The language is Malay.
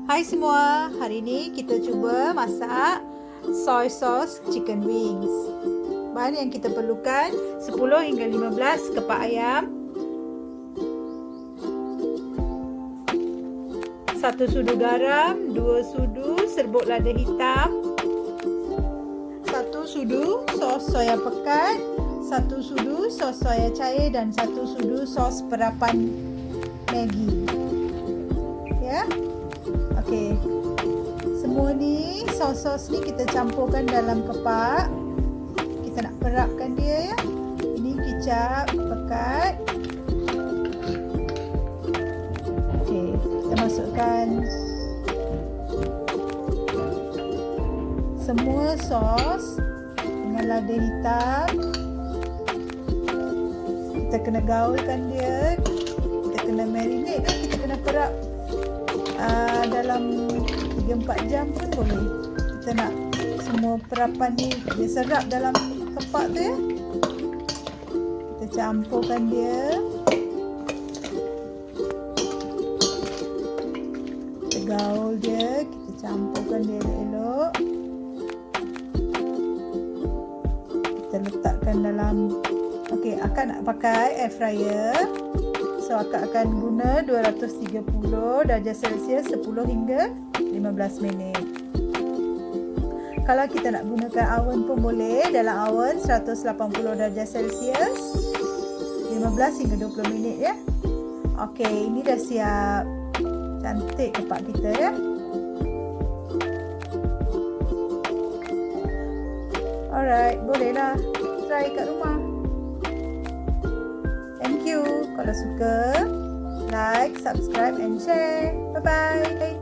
Hai semua, hari ni kita cuba masak soy sauce chicken wings. Bahan yang kita perlukan 10 hingga 15 kepak ayam, 1 sudu garam, 2 sudu serbuk lada hitam, 1 sudu sos soya pekat, 1 sudu sos soya cair dan 1 sudu sos perapan Maggi. Ya. Okey. Semua ni sos-sos ni kita campurkan dalam kepak. Kita nak perapkan dia ya. Ini kicap pekat. Okey, kita masukkan semua sos dengan lada hitam. Kita kena gaulkan dia. Kita kena marinate kan, kita kena perap dalam 3-4 jam pun boleh. Kita nak semua perapan ni dia serap dalam kepak tu ya. Kita campurkan dia. Kita gaul dia, kita campurkan dia elok-elok. Kita letakkan dalam. Okey, akak nak pakai air fryer. So akak akan guna 230 darjah Celsius 10 hingga 15 minit. Kalau kita nak gunakan oven pun boleh, dalam oven 180 darjah Celsius 15 hingga 20 minit ya. Okey, ini dah siap. Cantik kepak kita ya. Alright, bolehlah try kat rumah. Thank you. Kalau suka, like, subscribe and share. Bye-bye.